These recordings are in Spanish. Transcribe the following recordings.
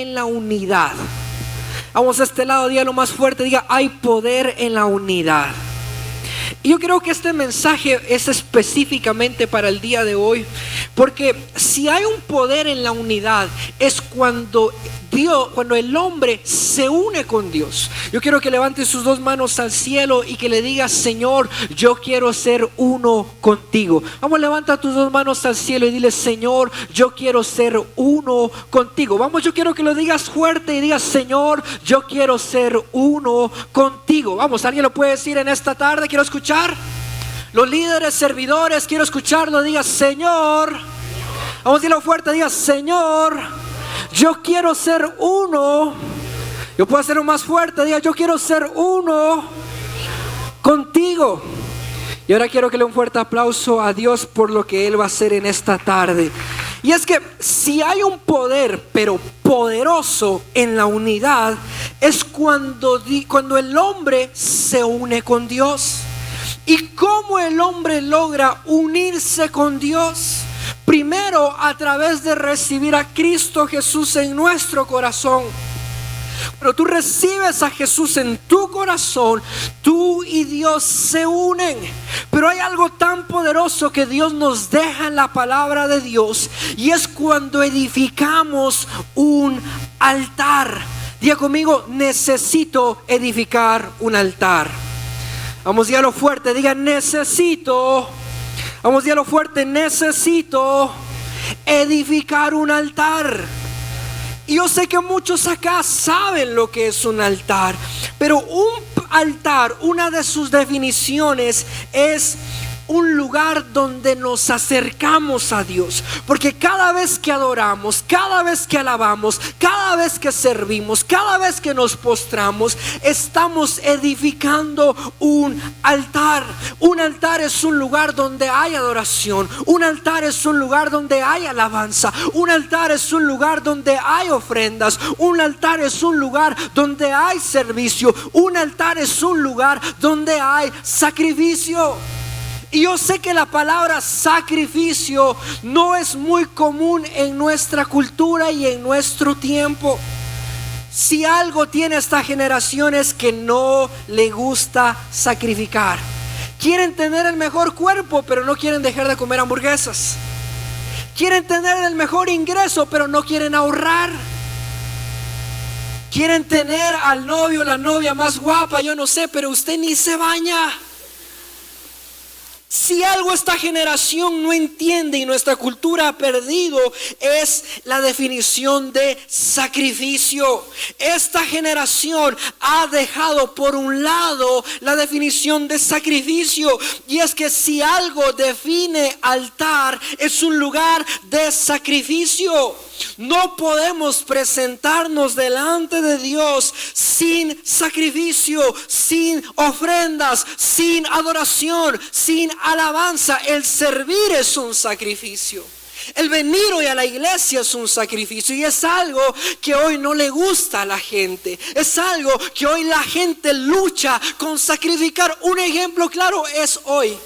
en la unidad. Vamos a este lado, dígalo más fuerte, diga: hay poder en la unidad. Y yo creo que este mensaje es específicamente para el día de hoy, porque si hay un poder en la unidad es cuando el hombre se une con Dios. Yo quiero que levante sus dos manos al cielo y que le diga: Señor, yo quiero ser uno contigo. Vamos, levanta tus dos manos al cielo y dile: Señor, yo quiero ser uno contigo. Vamos, yo quiero que lo digas fuerte y digas: Señor, yo quiero ser uno contigo. Vamos, ¿alguien lo puede decir en esta tarde? Quiero escuchar. Los líderes, servidores, quiero escucharlo. Diga: Señor. Vamos, dilo fuerte, diga: Señor, yo quiero ser uno. Yo puedo hacerlo más fuerte, diga: yo quiero ser uno contigo. Y ahora quiero que le dé un fuerte aplauso a Dios por lo que Él va a hacer en esta tarde. Y es que si hay un poder, pero poderoso, en la unidad, es cuando el hombre se une con Dios. ¿Y cómo el hombre logra unirse con Dios? Primero, a través de recibir a Cristo Jesús en nuestro corazón. Pero tú recibes a Jesús en tu corazón, tú y Dios se unen. Pero hay algo tan poderoso que Dios nos deja en la palabra de Dios, y es cuando edificamos un altar. Diga conmigo: necesito edificar un altar. Vamos, dígalo fuerte, diga: necesito. Vamos, dígalo fuerte: necesito edificar un altar. Y yo sé que muchos acá saben lo que es un altar, pero un altar, una de sus definiciones es un lugar donde nos acercamos a Dios. Porque cada vez que adoramos, cada vez que alabamos, cada vez que servimos, cada vez que nos postramos, estamos edificando un altar. Un altar es un lugar donde hay adoración. Un altar es un lugar donde hay alabanza. Un altar es un lugar donde hay ofrendas. Un altar es un lugar donde hay servicio. Un altar es un lugar donde hay sacrificio. Y yo sé que la palabra sacrificio no es muy común en nuestra cultura y en nuestro tiempo. Si algo tiene esta generación es que no le gusta sacrificar. Quieren tener el mejor cuerpo, pero no quieren dejar de comer hamburguesas. Quieren tener el mejor ingreso, pero no quieren ahorrar. Quieren tener al novio, la novia más guapa, yo no sé, pero usted ni se baña. Si algo esta generación no entiende y nuestra cultura ha perdido, es la definición de sacrificio. Esta generación ha dejado por un lado la definición de sacrificio. Y es que si algo define altar, es un lugar de sacrificio. No podemos presentarnos delante de Dios sin sacrificio, sin ofrendas, sin adoración, sin alabanza. El servir es un sacrificio. El venir hoy a la iglesia es un sacrificio, y es algo que hoy no le gusta a la gente. Es algo que hoy la gente lucha con sacrificar. Un ejemplo claro es hoy.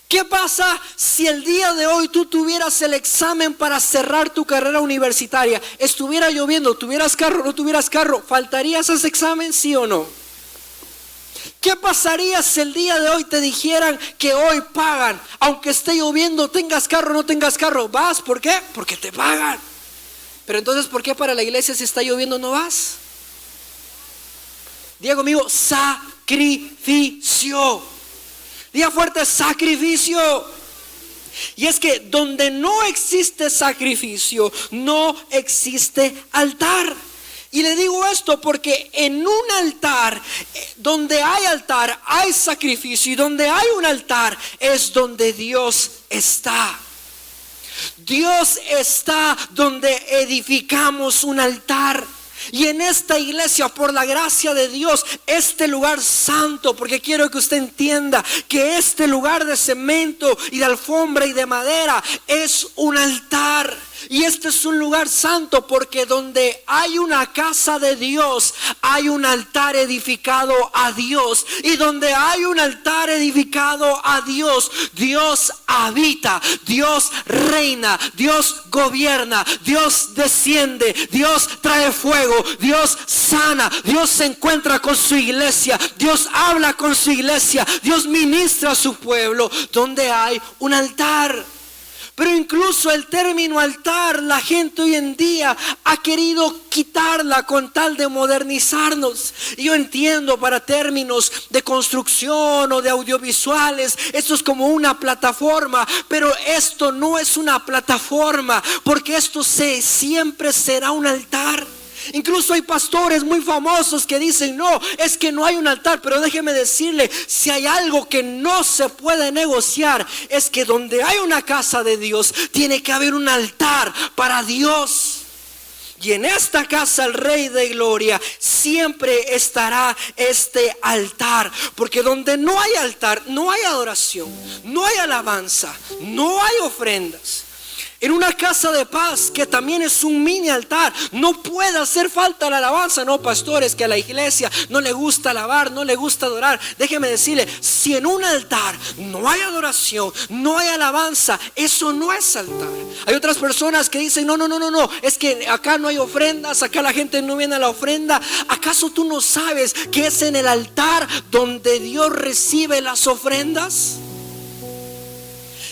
¿Qué pasa si el día de hoy tú tuvieras el examen para cerrar tu carrera universitaria? Estuviera lloviendo, tuvieras carro, no tuvieras carro, ¿faltarías a ese examen, sí o no? ¿Qué pasaría si el día de hoy te dijeran que hoy pagan, aunque esté lloviendo, tengas carro o no tengas carro? ¿Vas? ¿Por qué? Porque te pagan. Pero entonces, ¿por qué para la iglesia si está lloviendo no vas? Diga conmigo: sacrificio. Diga fuerte: sacrificio. Y es que donde no existe sacrificio, no existe altar. Y le digo esto porque en un altar, donde hay sacrificio, y donde hay un altar es donde Dios está. Dios está donde edificamos un altar. Y en esta iglesia, por la gracia de Dios, este lugar santo, porque quiero que usted entienda que este lugar de cemento y de alfombra y de madera es un altar. Y este es un lugar santo porque donde hay una casa de Dios, hay un altar edificado a Dios. Y donde hay un altar edificado a Dios, Dios habita, Dios reina, Dios gobierna, Dios desciende, Dios trae fuego, Dios sana, Dios se encuentra con su iglesia, Dios habla con su iglesia, Dios ministra a su pueblo, donde hay un altar. Pero incluso el término altar, la gente hoy en día ha querido quitarla con tal de modernizarnos. Y yo entiendo, para términos de construcción o de audiovisuales, esto es como una plataforma, pero esto no es una plataforma, porque esto siempre será un altar. Incluso hay pastores muy famosos que dicen: no, es que no hay un altar. Pero déjeme decirle, si hay algo que no se puede negociar, es que donde hay una casa de Dios, tiene que haber un altar para Dios. Y en esta casa el Rey de Gloria siempre estará este altar. Porque donde no hay altar, no hay adoración, no hay alabanza, no hay ofrendas. En una casa de paz, que también es un mini altar, no puede hacer falta la alabanza. No, pastores, que a la iglesia no le gusta alabar, no le gusta adorar. Déjeme decirle, si en un altar no hay adoración, no hay alabanza, eso no es altar. Hay otras personas que dicen: no, es que acá no hay ofrendas, acá la gente no viene a la ofrenda. ¿Acaso tú no sabes que es en el altar donde Dios recibe las ofrendas?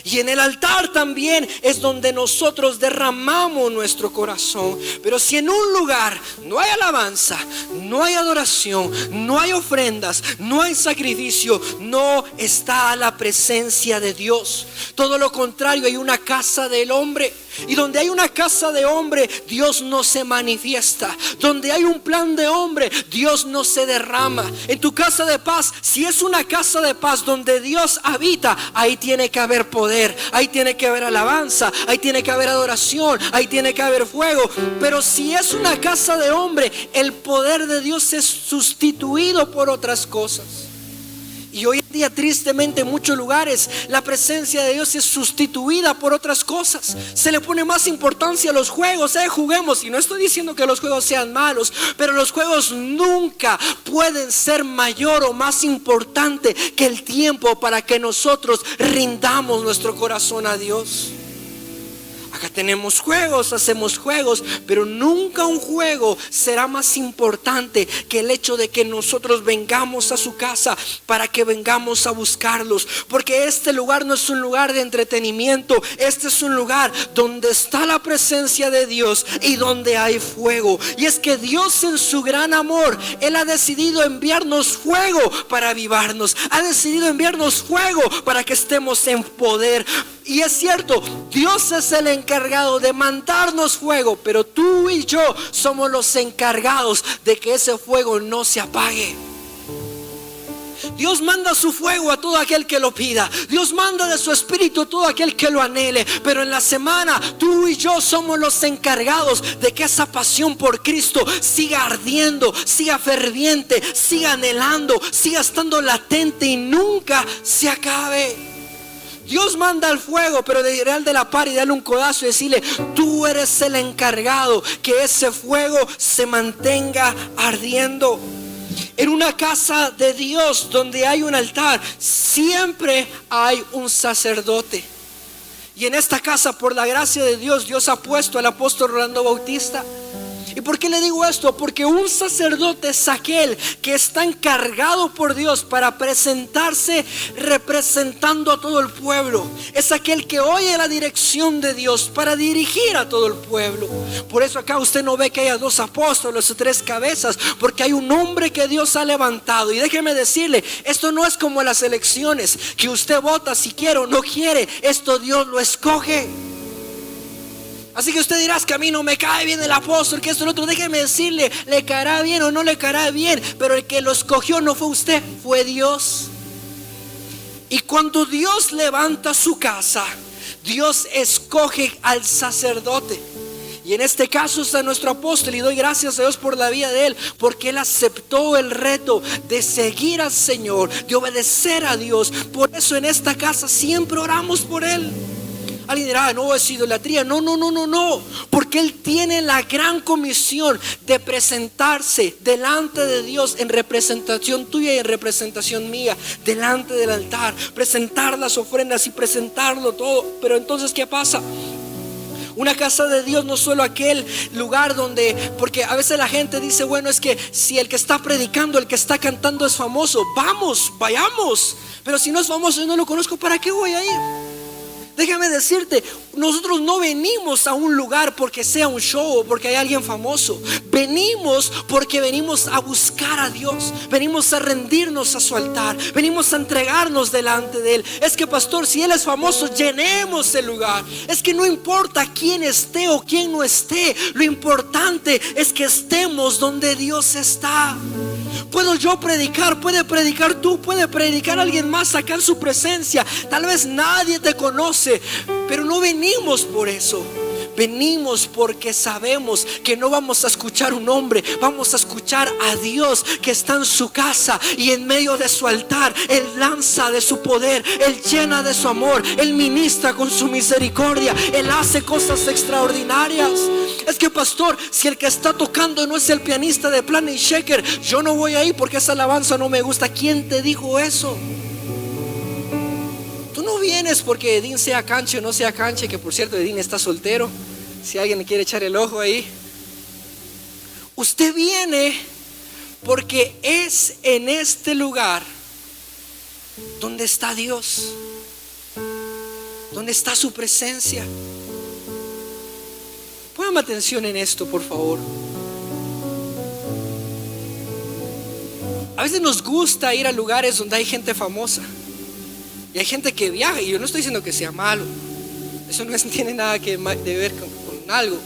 Y en el altar también es donde nosotros derramamos nuestro corazón. Pero si en un lugar no hay alabanza, no hay adoración, no hay ofrendas, no hay sacrificio, no está la presencia de Dios. Todo lo contrario, hay una casa del hombre. Y donde hay una casa de hombre, Dios no se manifiesta. Donde hay un plan de hombre, Dios no se derrama. En tu casa de paz, si es una casa de paz donde Dios habita, ahí tiene que haber poder, ahí tiene que haber alabanza, ahí tiene que haber adoración, ahí tiene que haber fuego. Pero si es una casa de hombre, el poder de Dios es sustituido por otras cosas. Y hoy en día, tristemente, en muchos lugares la presencia de Dios es sustituida por otras cosas. Se le pone más importancia a los juegos. Juguemos. Y no estoy diciendo que los juegos sean malos, pero los juegos nunca pueden ser mayor o más importante que el tiempo para que nosotros rindamos nuestro corazón a Dios. Acá tenemos juegos, hacemos juegos, pero nunca un juego será más importante que el hecho de que nosotros vengamos a su casa, para que vengamos a buscarlos. Porque este lugar no es un lugar de entretenimiento, este es un lugar donde está la presencia de Dios y donde hay fuego. Y es que Dios, en su gran amor, Él ha decidido enviarnos fuego para avivarnos, ha decidido enviarnos fuego para que estemos en poder. Y es cierto, Dios es el encargado de mandarnos fuego, pero tú y yo somos los encargados de que ese fuego no se apague. Dios manda su fuego a todo aquel que lo pida. Dios manda de su espíritu a todo aquel que lo anhele. Pero en la semana, tú y yo somos los encargados de que esa pasión por Cristo siga ardiendo, siga ferviente, siga anhelando, siga estando latente y nunca se acabe. Dios manda el fuego, pero de ir al de la par y darle un codazo y decirle: tú eres el encargado que ese fuego se mantenga ardiendo. En una casa de Dios donde hay un altar, siempre hay un sacerdote. Y en esta casa, por la gracia de Dios, Dios ha puesto al apóstol Rolando Bautista. ¿Y por qué le digo esto? Porque un sacerdote es aquel que está encargado por Dios para presentarse representando a todo el pueblo. Es aquel que oye la dirección de Dios para dirigir a todo el pueblo. Por eso acá usted no ve que haya 2 apóstoles o 3 cabezas, porque hay un hombre que Dios ha levantado. Y déjeme decirle, esto no es como las elecciones, que usted vota si quiere o no quiere. Esto Dios lo escoge. Así que usted dirá: que a mí no me cae bien el apóstol, que esto y lo otro. Déjeme decirle, le caerá bien o no le caerá bien, pero el que lo escogió no fue usted, fue Dios. Y cuando Dios levanta su casa, Dios escoge al sacerdote. Y en este caso está nuestro apóstol, y doy gracias a Dios por la vida de él, porque él aceptó el reto de seguir al Señor, de obedecer a Dios. Por eso en esta casa siempre oramos por él. Alguien dirá, no, es idolatría. No, porque Él tiene la gran comisión de presentarse delante de Dios en representación tuya y en representación mía, delante del altar, presentar las ofrendas y presentarlo todo. Pero entonces, ¿qué pasa? Una casa de Dios no solo aquel lugar donde, porque a veces la gente dice, bueno, es que si el que está predicando, el que está cantando es famoso, vayamos. Pero si no es famoso y no lo conozco, ¿para qué voy a ir? Déjame decirte, nosotros no venimos a un lugar porque sea un show o porque hay alguien famoso. Venimos porque venimos a buscar a Dios. Venimos a rendirnos a su altar. Venimos a entregarnos delante de Él. Es que, pastor, si Él es famoso, llenemos el lugar. Es que no importa quién esté o quién no esté. Lo importante es que estemos donde Dios está. Puedo yo predicar, puede predicar tú, puede predicar alguien más acá en su presencia. Tal vez nadie te conoce, pero no venimos por eso. Venimos porque sabemos que no vamos a escuchar un hombre, vamos a escuchar a Dios que está en su casa y en medio de su altar. Él lanza de su poder, Él llena de su amor, Él ministra con su misericordia, Él hace cosas extraordinarias. Es que, pastor, si el que está tocando no es el pianista de Planet Shaker, yo no voy ahí porque esa alabanza no me gusta. ¿Quién te dijo eso? Tú no vienes porque Edín sea canche o no sea canche, que por cierto Edín está soltero, si alguien le quiere echar el ojo ahí. Usted viene porque es en este lugar donde está Dios, donde está su presencia. Póngame atención en esto, por favor. A veces nos gusta ir a lugares donde hay gente famosa. Y hay gente que viaja, y yo no estoy diciendo que sea malo. Eso no tiene nada que ver con algo.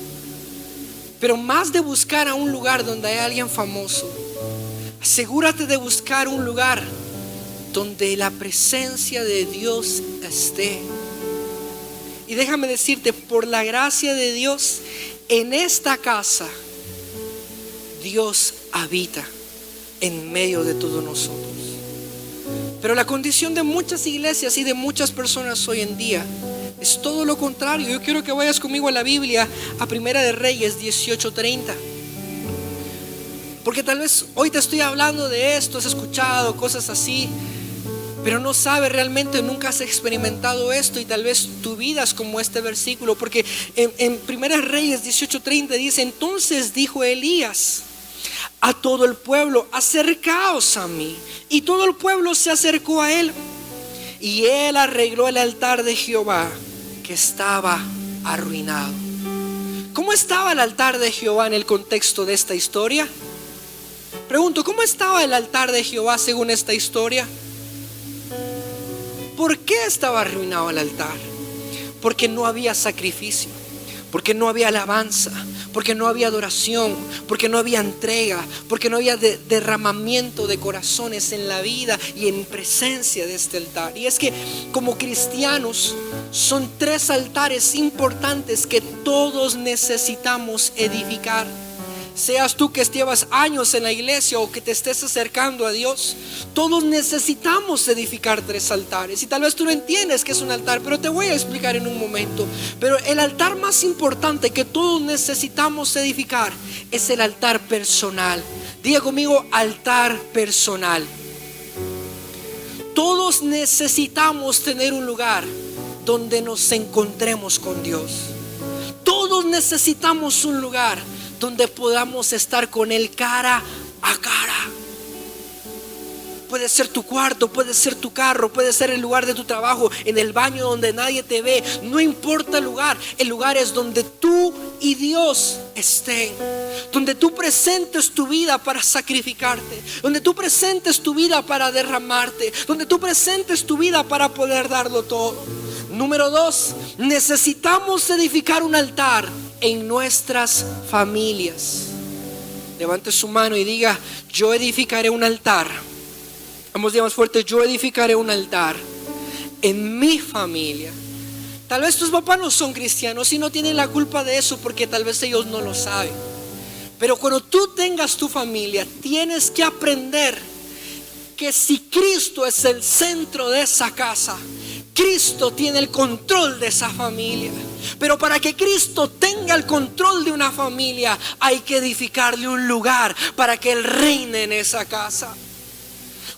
Pero más de buscar a un lugar donde hay alguien famoso, asegúrate de buscar un lugar donde la presencia de Dios esté. Y déjame decirte, por la gracia de Dios, en esta casa Dios habita en medio de todos nosotros. Pero la condición de muchas iglesias y de muchas personas hoy en día es todo lo contrario. Yo quiero que vayas conmigo a la Biblia, a Primera de Reyes 18:30. Porque tal vez hoy te estoy hablando de esto, has escuchado cosas así, pero no sabes realmente, nunca has experimentado esto. Y tal vez tu vida es como este versículo. Porque en Primera de Reyes 18:30 dice: entonces dijo Elías a todo el pueblo: acercaos a mí. Y todo el pueblo se acercó a él, y él arregló el altar de Jehová, que estaba arruinado. ¿Cómo estaba el altar de Jehová en el contexto de esta historia? Pregunto, ¿cómo estaba el altar de Jehová según esta historia? ¿Por qué estaba arruinado el altar? Porque no había sacrificio, porque no había alabanza, porque no había adoración, porque no había entrega, porque no había derramamiento de corazones en la vida y en presencia de este altar. Y es que como cristianos son 3 altares importantes que todos necesitamos edificar. Seas tú que llevas años en la iglesia o que te estés acercando a Dios, todos necesitamos edificar 3 altares. Y tal vez tú no entiendes qué es un altar, pero te voy a explicar en un momento. Pero el altar más importante que todos necesitamos edificar es el altar personal. Diga conmigo: altar personal. Todos necesitamos tener un lugar donde nos encontremos con Dios. Todos necesitamos un lugar donde podamos estar con Él cara a cara. Puede ser tu cuarto, puede ser tu carro, puede ser el lugar de tu trabajo, en el baño donde nadie te ve. No importa el lugar es donde tú y Dios estén. Donde tú presentes tu vida para sacrificarte, donde tú presentes tu vida para derramarte, donde tú presentes tu vida para poder darlo todo. Número 2, necesitamos edificar un altar en nuestras familias. Levante su mano y diga: yo edificaré un altar. Vamos, diga más fuerte: yo edificaré un altar en mi familia. Tal vez tus papás no son cristianos y no tienen la culpa de eso, porque tal vez ellos no lo saben. Pero cuando tú tengas tu familia, tienes que aprender que si Cristo es el centro de esa casa, Cristo tiene el control de esa familia. Pero para que Cristo tenga el control de una familia, hay que edificarle un lugar para que Él reine en esa casa.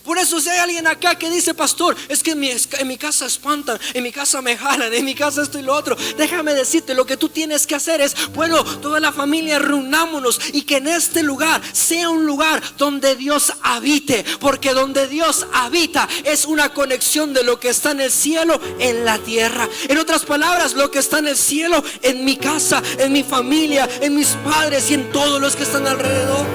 Por eso si hay alguien acá que dice: pastor, es que en mi casa espantan, en mi casa me jalan, en mi casa esto y lo otro. Déjame decirte, lo que tú tienes que hacer es: bueno, toda la familia reunámonos y que en este lugar sea un lugar donde Dios habite. Porque donde Dios habita es una conexión de lo que está en el cielo en la tierra. En otras palabras, lo que está en el cielo en mi casa, en mi familia, en mis padres y en todos los que están alrededor.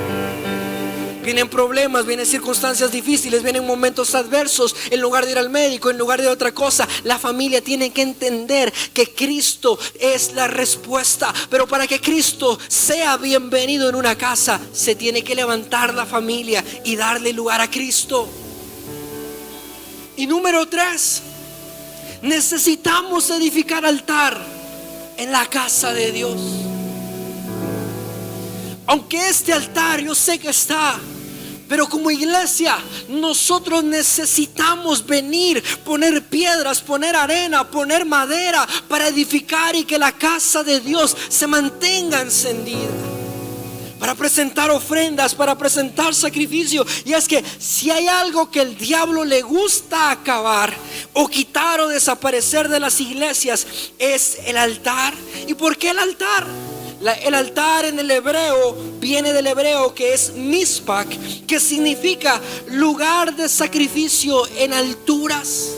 Vienen problemas, vienen circunstancias difíciles, vienen momentos adversos. En lugar de ir al médico, en lugar de otra cosa, la familia tiene que entender que Cristo es la respuesta. Pero para que Cristo sea bienvenido en una casa, se tiene que levantar la familia y darle lugar a Cristo. Y número 3, necesitamos edificar altar en la casa de Dios. Aunque este altar yo sé que está, pero como iglesia nosotros necesitamos venir, poner piedras, poner arena, poner madera para edificar y que la casa de Dios se mantenga encendida. Para presentar ofrendas, para presentar sacrificio. Y es que si hay algo que el diablo le gusta acabar o quitar o desaparecer de las iglesias, es el altar. ¿Y por qué el altar? El altar en el hebreo viene del hebreo que es Mizpach, que significa lugar de sacrificio en alturas.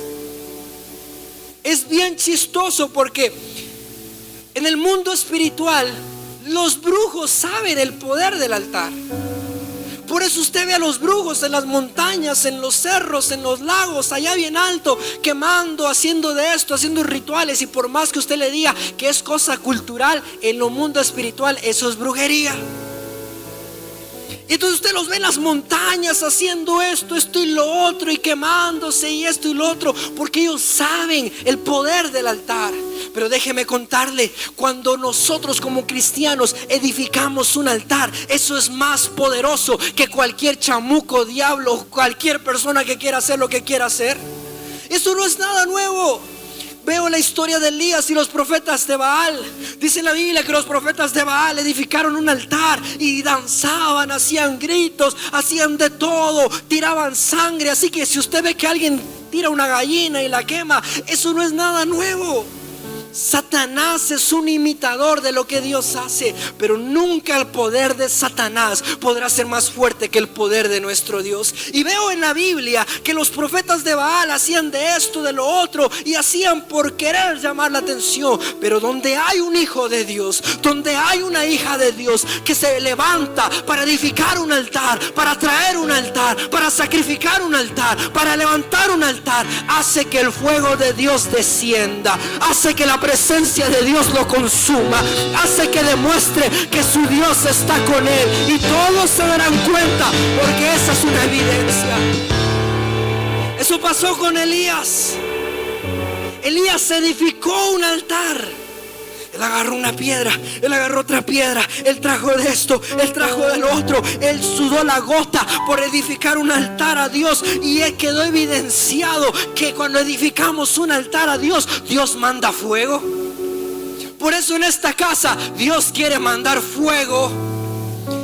Es bien chistoso porque en el mundo espiritual los brujos saben el poder del altar. Por eso usted ve a los brujos en las montañas, en los cerros, en los lagos, allá bien alto, quemando, haciendo de esto, haciendo rituales. Y por más que usted le diga que es cosa cultural, en lo mundo espiritual eso es brujería. Y entonces usted los ve en las montañas haciendo esto y lo otro, y quemándose y esto y lo otro, porque ellos saben el poder del altar. Pero déjeme contarle, cuando nosotros como cristianos edificamos un altar, eso es más poderoso que cualquier chamuco, diablo, cualquier persona que quiera hacer lo que quiera hacer. Eso no es nada nuevo. Veo la historia de Elías y los profetas de Baal. Dice en la Biblia que los profetas de Baal edificaron un altar y danzaban, hacían gritos, hacían de todo, tiraban sangre. Así que si usted ve que alguien tira una gallina y la quema, eso no es nada nuevo. Satanás es un imitador de lo que Dios hace, pero nunca el poder de Satanás podrá ser más fuerte que el poder de nuestro Dios. Y veo en la Biblia que los profetas de Baal hacían de esto, de lo otro, y hacían por querer llamar la atención. Pero donde hay un hijo de Dios, donde hay una hija de Dios que se levanta para edificar un altar, para traer un altar, para sacrificar un altar, para levantar un altar, hace que el fuego de Dios descienda, hace que la presencia de Dios lo consuma, hace que demuestre que su Dios está con él, y todos se darán cuenta, porque esa es una evidencia. Eso pasó con Elías. Elías edificó un altar. Él agarró una piedra, él agarró otra piedra, él trajo de esto, él trajo del otro, él sudó la gota por edificar un altar a Dios. Y él quedó evidenciado que cuando edificamos un altar a Dios, Dios manda fuego. Por eso en esta casa Dios quiere mandar fuego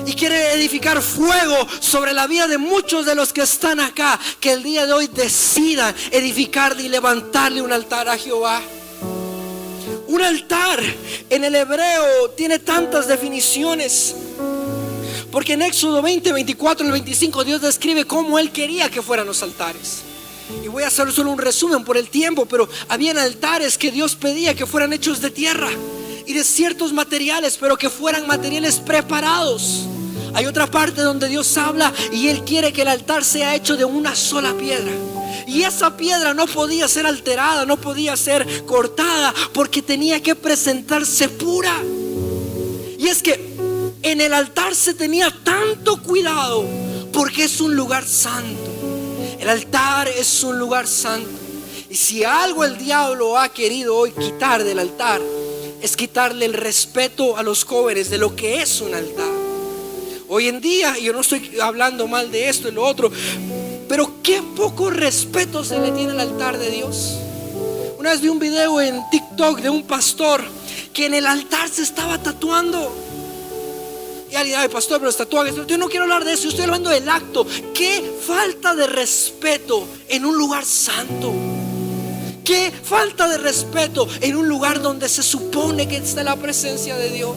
y quiere edificar fuego sobre la vida de muchos de los que están acá, que el día de hoy decidan edificarle y levantarle un altar a Jehová. Un altar en el hebreo tiene tantas definiciones, porque en Éxodo 20, 24 y 25 Dios describe cómo Él quería que fueran los altares. Y voy a hacer solo un resumen por el tiempo, pero habían altares que Dios pedía que fueran hechos de tierra y de ciertos materiales, pero que fueran materiales preparados. Hay otra parte donde Dios habla y Él quiere que el altar sea hecho de una sola piedra. Y esa piedra no podía ser alterada, no podía ser cortada, porque tenía que presentarse pura. Y es que en el altar se tenía tanto cuidado, porque es un lugar santo. El altar es un lugar santo. Y si algo el diablo ha querido hoy quitar del altar, es quitarle el respeto a los jóvenes de lo que es un altar. Hoy en día, y yo no estoy hablando mal de esto y lo otro, pero qué poco respeto se le tiene al altar de Dios. Una vez vi un video en TikTok de un pastor que en el altar se estaba tatuando. Y alguien, ay pastor, pero los tatuajes, yo no quiero hablar de eso, yo estoy hablando del acto. Qué falta de respeto en un lugar santo. Qué falta de respeto en un lugar donde se supone que está la presencia de Dios.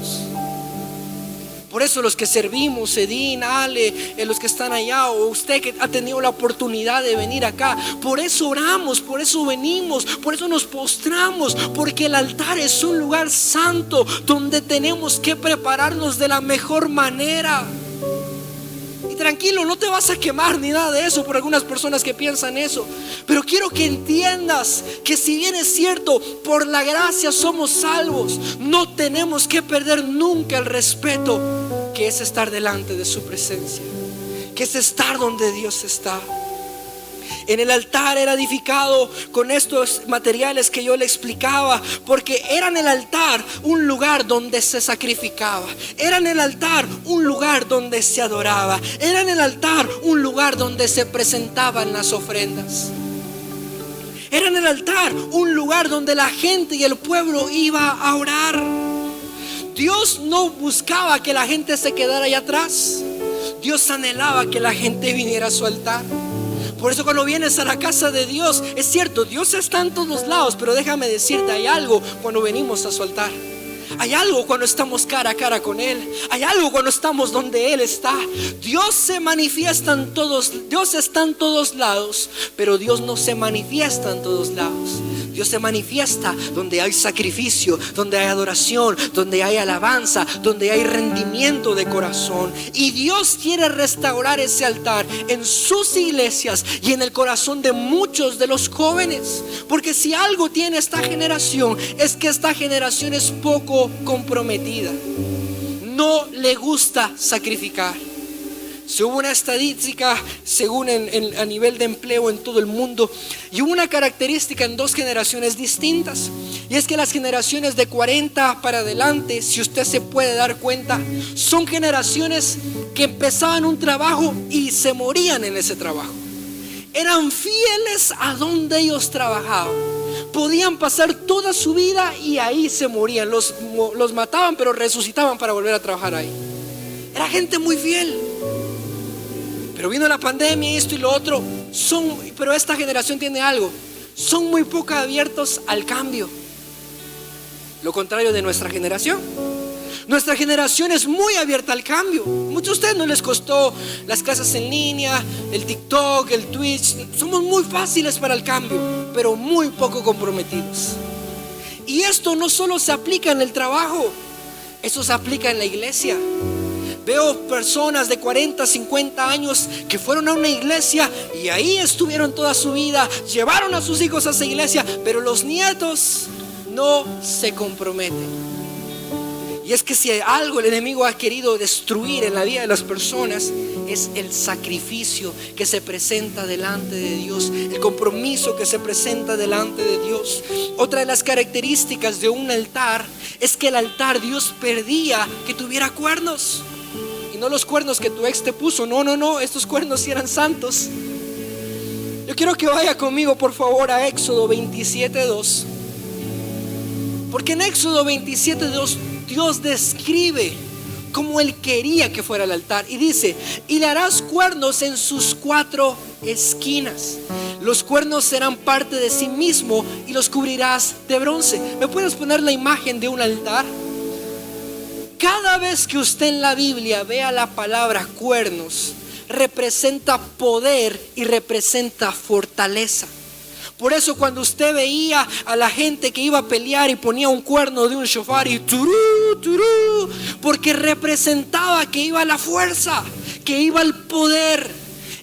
Por eso los que servimos, Edín, Ale, los que están allá, o usted que ha tenido la oportunidad de venir acá, por eso oramos, por eso venimos, por eso nos postramos, porque el altar es un lugar santo donde tenemos que prepararnos de la mejor manera. Y tranquilo, no te vas a quemar ni nada de eso por algunas personas que piensan eso, pero quiero que entiendas que si bien es cierto, por la gracia somos salvos, no tenemos que perder nunca el respeto que es estar delante de su presencia, que es estar donde Dios está. En el altar era edificado con estos materiales que yo le explicaba, porque era en el altar un lugar donde se sacrificaba, era en el altar un lugar donde se adoraba, era en el altar un lugar donde se presentaban las ofrendas. Era en el altar un lugar donde la gente y el pueblo iba a orar. Dios no buscaba que la gente se quedara allá atrás. Dios anhelaba que la gente viniera a su altar. Por eso cuando vienes a la casa de Dios, es cierto, Dios está en todos lados, pero déjame decirte, hay algo cuando venimos a su altar. Hay algo cuando estamos cara a cara con Él. Hay algo cuando estamos donde Él está. Dios se manifiesta en todos, Dios está en todos lados, pero Dios no se manifiesta en todos lados. Dios se manifiesta donde hay sacrificio, donde hay adoración, donde hay alabanza, donde hay rendimiento de corazón. Y Dios quiere restaurar ese altar en sus iglesias y en el corazón de muchos de los jóvenes. Porque si algo tiene esta generación, es que esta generación es poco comprometida. No le gusta sacrificar. Se hubo una estadística según a nivel de empleo en todo el mundo, y hubo una característica en dos generaciones distintas, y es que las generaciones de 40 para adelante, si usted se puede dar cuenta, son generaciones que empezaban un trabajo y se morían en ese trabajo. Eran fieles a donde ellos trabajaban. Podían pasar toda su vida y ahí se morían. Los mataban, pero resucitaban para volver a trabajar ahí. Era gente muy fiel. Pero vino la pandemia y esto y lo otro. Pero esta generación tiene algo: son muy poco abiertos al cambio. Lo contrario de nuestra generación. Nuestra generación es muy abierta al cambio. Muchos de ustedes no les costó las clases en línea, el TikTok, el Twitch. Somos muy fáciles para el cambio, pero muy poco comprometidos. Y esto no solo se aplica en el trabajo, eso se aplica en la iglesia. Veo personas de 40, 50 años que fueron a una iglesia y ahí estuvieron toda su vida, llevaron a sus hijos a esa iglesia, pero los nietos no se comprometen. Y es que si algo el enemigo ha querido destruir en la vida de las personas, es el sacrificio que se presenta delante de Dios, el compromiso que se presenta delante de Dios. Otra de las características de un altar es que el altar Dios pedía que tuviera cuernos. Y no los cuernos que tu ex te puso, no, estos cuernos sí eran santos. Yo quiero que vaya conmigo por favor a Éxodo 27:2. Porque en Éxodo 27:2 Dios describe cómo Él quería que fuera el altar. Y dice: y le harás cuernos en sus 4 esquinas. Los cuernos serán parte de sí mismo y los cubrirás de bronce. ¿Me puedes poner la imagen de un altar? Cada vez que usted en la Biblia vea la palabra cuernos, representa poder y representa fortaleza. Por eso cuando usted veía a la gente que iba a pelear y ponía un cuerno de un shofar y turú, turú, porque representaba que iba la fuerza, que iba el poder.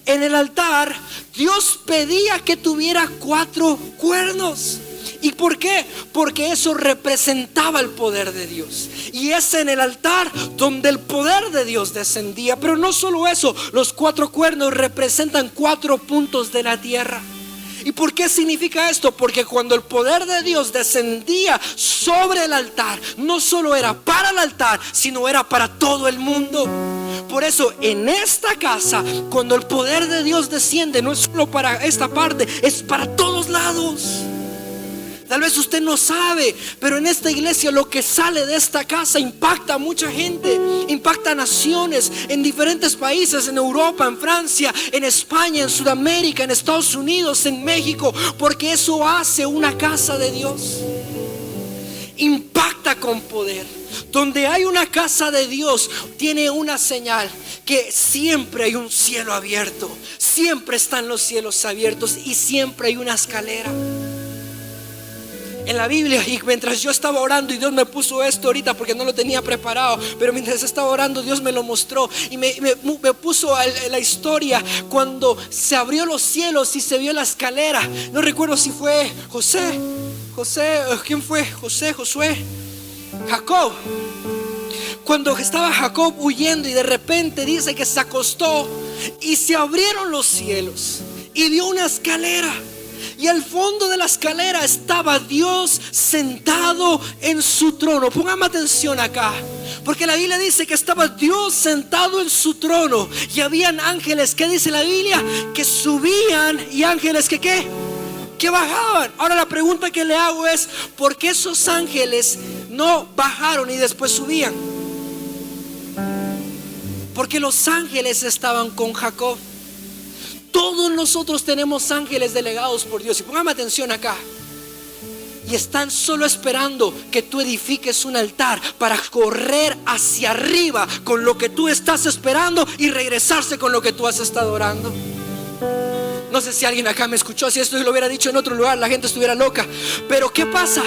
En el altar Dios pedía que tuviera 4 cuernos. ¿Y por qué? Porque eso representaba el poder de Dios. Y es en el altar donde el poder de Dios descendía. Pero no solo eso, los 4 cuernos representan 4 puntos de la tierra. ¿Y por qué significa esto? Porque cuando el poder de Dios descendía sobre el altar, no solo era para el altar, sino era para todo el mundo. Por eso en esta casa, cuando el poder de Dios desciende, no es solo para esta parte, es para todos lados. Tal vez usted no sabe, pero en esta iglesia lo que sale de esta casa impacta a mucha gente, impacta a naciones en diferentes países, en Europa, en Francia, en España, en Sudamérica, en Estados Unidos, en México, porque eso hace una casa de Dios. Impacta con poder. Donde hay una casa de Dios, tiene una señal: que siempre hay un cielo abierto, siempre están los cielos abiertos y siempre hay una escalera. En la Biblia, y mientras yo estaba orando, y Dios me puso esto ahorita porque no lo tenía preparado, pero mientras estaba orando Dios me lo mostró y me puso la historia cuando se abrió los cielos y se vio la escalera. No recuerdo si fue José, ¿quién fue? Josué, Jacob. Cuando estaba Jacob huyendo y de repente dice que se acostó y se abrieron los cielos y vio una escalera. Y al fondo de la escalera estaba Dios sentado en su trono. Póngame atención acá, porque la Biblia dice que estaba Dios sentado en su trono y habían ángeles, ¿qué dice la Biblia? Que subían, y ángeles que bajaban. Ahora la pregunta que le hago es: ¿por qué esos ángeles no bajaron y después subían? Porque los ángeles estaban con Jacob. Todos nosotros tenemos ángeles delegados por Dios. Y póngame atención acá. Y están solo esperando que tú edifiques un altar para correr hacia arriba con lo que tú estás esperando y regresarse con lo que tú has estado orando. No sé si alguien acá me escuchó. Si esto lo hubiera dicho en otro lugar, la gente estuviera loca. Pero ¿qué pasa?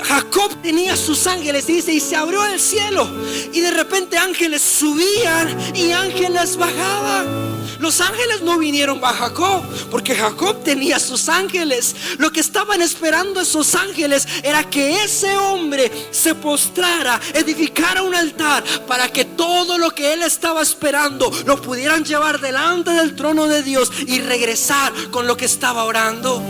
Jacob tenía sus ángeles, dice, y se abrió el cielo y de repente ángeles subían y ángeles bajaban. Los ángeles no vinieron a Jacob porque Jacob tenía sus ángeles. Lo que estaban esperando esos ángeles era que ese hombre se postrara, edificara un altar para que todo lo que él estaba esperando lo pudieran llevar delante del trono de Dios y regresar con lo que estaba orando.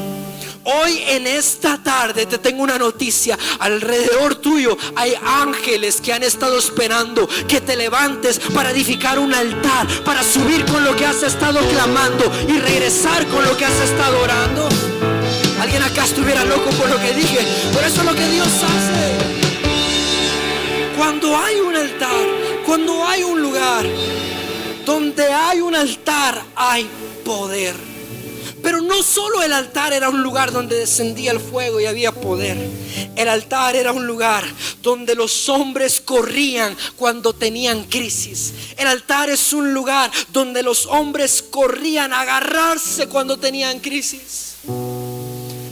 Hoy en esta tarde te tengo una noticia: alrededor tuyo hay ángeles que han estado esperando que te levantes para edificar un altar, para subir con lo que has estado clamando y regresar con lo que has estado orando. Alguien acá estuviera loco por lo que dije, pero eso es lo que Dios hace. Cuando hay un altar, cuando hay un lugar, donde hay un altar hay poder. Pero no solo el altar era un lugar donde descendía el fuego y había poder. El altar era un lugar donde los hombres corrían cuando tenían crisis. El altar es un lugar donde los hombres corrían a agarrarse cuando tenían crisis.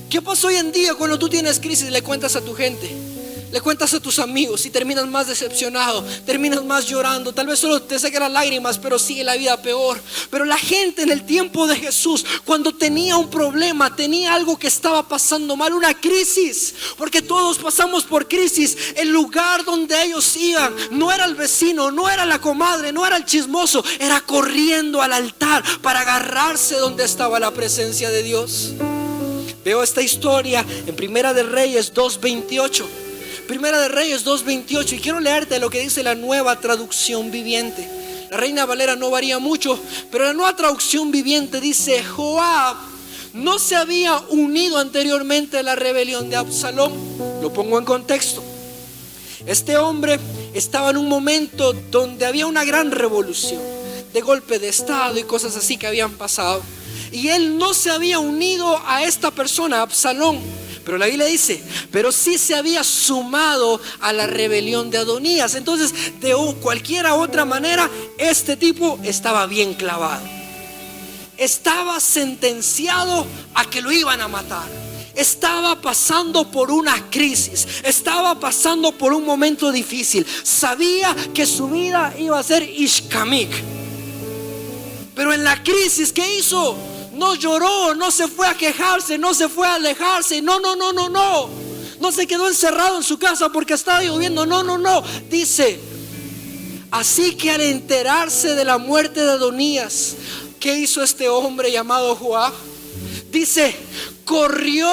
¿Qué pasa hoy en día cuando tú tienes crisis? Le cuentas a tu gente, le cuentas a tus amigos y terminas más decepcionado, terminas más llorando. Tal vez solo te sacan las lágrimas, pero sigue la vida peor. Pero la gente en el tiempo de Jesús, cuando tenía un problema, tenía algo que estaba pasando mal, una crisis, porque todos pasamos por crisis, el lugar donde ellos iban no era el vecino, no era la comadre, no era el chismoso, era corriendo al altar para agarrarse donde estaba la presencia de Dios. Veo esta historia en Primera de Reyes 2:28. Primera de Reyes 2:28, y quiero leerte lo que dice la Nueva Traducción Viviente. La Reina Valera no varía mucho, pero la Nueva Traducción Viviente dice: Joab no se había unido anteriormente a la rebelión de Absalón. Lo pongo en contexto. Este hombre estaba en un momento donde había una gran revolución, de golpe de estado y cosas así que habían pasado, y él no se había unido a esta persona, Absalón. Pero la Biblia dice: pero sí se había sumado a la rebelión de Adonías. Entonces, de cualquier otra manera, este tipo estaba bien clavado. Estaba sentenciado a que lo iban a matar. Estaba pasando por una crisis, estaba pasando por un momento difícil. Sabía que su vida iba a ser ishkamik. Pero en la crisis, ¿qué hizo? No lloró, no se fue a quejarse, no se fue a alejarse. No se quedó encerrado en su casa porque estaba lloviendo. No. Dice: así que al enterarse de la muerte de Adonías, ¿qué hizo este hombre llamado Joab? Dice: corrió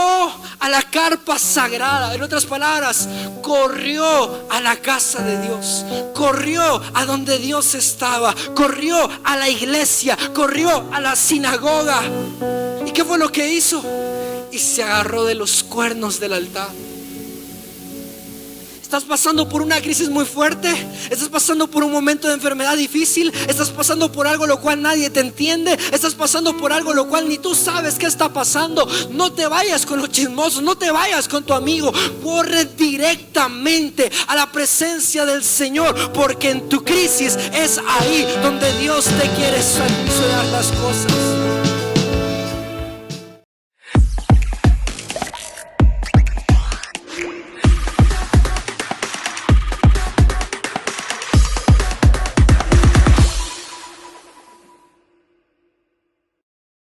a la carpa sagrada. En otras palabras, corrió a la casa de Dios, corrió a donde Dios estaba, corrió a la iglesia, corrió a la sinagoga. ¿Y qué fue lo que hizo? y se agarró de los cuernos del altar. Estás pasando por una crisis muy fuerte, estás pasando por un momento de enfermedad difícil, estás pasando por algo lo cual nadie te entiende, estás pasando por algo lo cual ni tú sabes qué está pasando. No te vayas con los chismosos, no te vayas con tu amigo, corre directamente a la presencia del Señor, porque en tu crisis es ahí donde Dios te quiere solucionar las cosas.